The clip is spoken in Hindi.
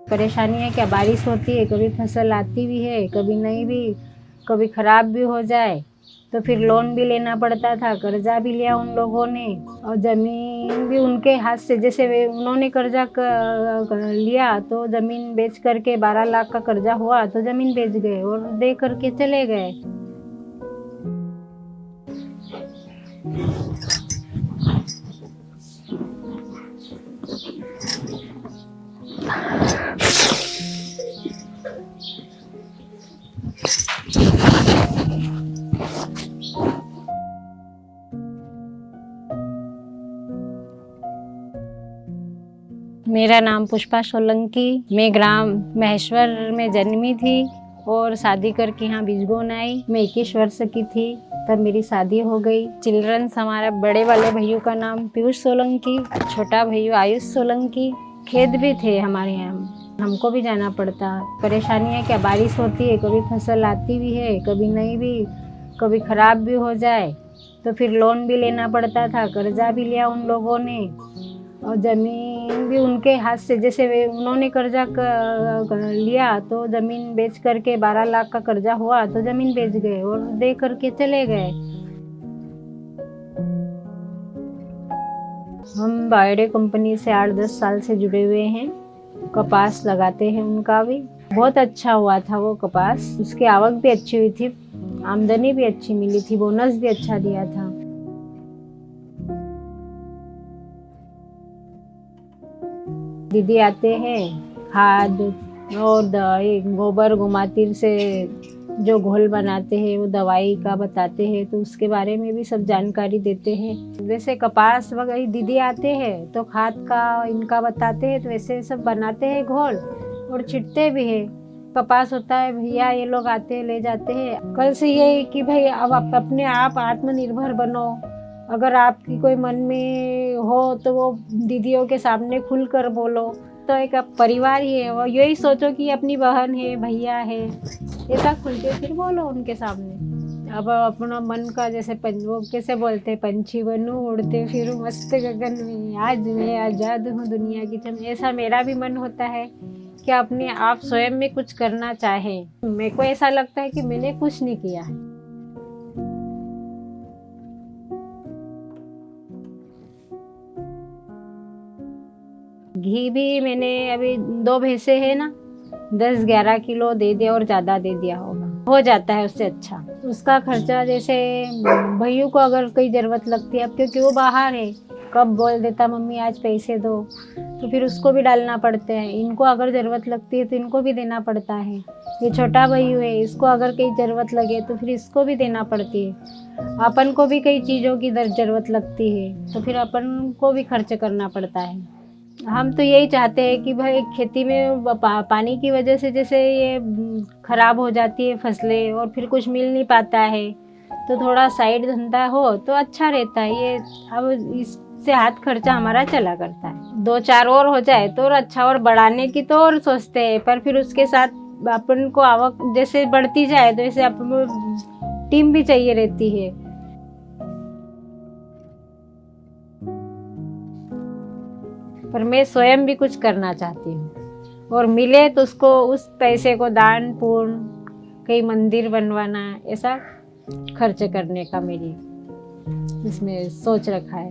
परेशानी है क्या, बारिश होती है, कभी फसल आती भी है, कभी नहीं भी, कभी ख़राब भी हो जाए तो फिर लोन भी लेना पड़ता था, कर्जा भी लिया उन लोगों ने। और ज़मीन भी उनके हाथ से, जैसे वे उन्होंने कर्जा लिया तो ज़मीन बेच करके 12 लाख का कर्जा हुआ तो ज़मीन बेच गए और दे करके चले गए। मेरा नाम पुष्पा सोलंकी। मैं ग्राम महेश्वर में जन्मी थी और शादी करके यहाँ बिजगोन आई। मैं 21 वर्ष की थी तब मेरी शादी हो गई। चिल्ड्रंस, हमारा बड़े वाले भैया का नाम पीयूष सोलंकी, छोटा भैया आयुष सोलंकी। खेत भी थे हमारे यहाँ, हमको भी जाना पड़ता। परेशानी है क्या, बारिश होती है, कभी फसल आती भी है, कभी नहीं भी, कभी ख़राब भी हो जाए तो फिर लोन भी लेना पड़ता था, कर्जा भी लिया उन लोगों ने। और ज़मीन भी उनके हाथ से, जैसे वे उन्होंने कर्जा लिया तो ज़मीन बेच करके 12 लाख का कर्जा हुआ तो ज़मीन बेच गए और दे करके चले गए। हम बायोडे कंपनी से 8-10 साल से जुड़े हुए हैं। कपास लगाते हैं, उनका भी बहुत अच्छा हुआ था वो कपास। उसकी आवक भी अच्छी हुई थी, आमदनी भी अच्छी मिली थी, बोनस भी अच्छा दिया था। दीदी आते हैं, खाद और दवाई, गोबर गोमातिर से जो घोल बनाते हैं वो दवाई का बताते हैं, तो उसके बारे में भी सब जानकारी देते हैं। वैसे कपास वगैरह दीदी आते हैं तो खाद का इनका बताते हैं, तो वैसे सब बनाते हैं घोल और छिड़ते भी है। कपास होता है भैया, ये लोग आते हैं ले जाते हैं। कल से ये है कि भाई अब आप अपने आप आत्मनिर्भर बनो। अगर आपकी कोई मन में हो तो वो दीदियों के सामने खुल कर बोलो, तो एक परिवार ही है। और यही सोचो कि अपनी बहन है, भैया है, ऐसा खुल के फिर बोलो उनके सामने। अब अपना मन का, जैसे वो कैसे बोलते, पंछी बनूं उड़ते फिरूं मस्त गगन में, आज मैं आज़ाद हूँ दुनिया की चमन। ऐसा मेरा भी मन होता है कि अपने आप स्वयं में कुछ करना चाहे। मेरे को ऐसा लगता है कि मैंने कुछ नहीं किया है। घी भी मैंने अभी 2 भैंसे है ना, 10-11 किलो दे दिया और ज़्यादा दे दिया होगा, हो जाता है उससे अच्छा। उसका खर्चा, जैसे भैया को अगर कोई ज़रूरत लगती है, अब क्योंकि वो बाहर है, कब बोल देता मम्मी आज पैसे दो, तो फिर उसको भी डालना पड़ते हैं। इनको अगर ज़रूरत लगती है तो इनको भी देना पड़ता है। ये छोटा भैया है, इसको अगर कहीं ज़रूरत लगे तो फिर इसको भी देना पड़ती है। अपन को भी कई चीज़ों की ज़रूरत लगती है तो फिर अपन को भी खर्च करना पड़ता है। हम तो यही चाहते हैं कि भाई खेती में पानी की वजह से जैसे ये खराब हो जाती है फसलें और फिर कुछ मिल नहीं पाता है, तो थोड़ा साइड धंधा हो तो अच्छा रहता है। ये अब इससे हाथ खर्चा हमारा चला करता है। 2-4 और हो जाए तो और अच्छा, और बढ़ाने की तो और सोचते हैं, पर फिर उसके साथ अपन को आवक जैसे बढ़ती जाए तो ऐसे अपन को टीम भी चाहिए रहती है। पर मैं स्वयं भी कुछ करना चाहती हूँ और मिले तो उसको, उस पैसे को दान पुण्य, कई मंदिर बनवाना, ऐसा खर्च करने का मेरी इसमें सोच रखा है।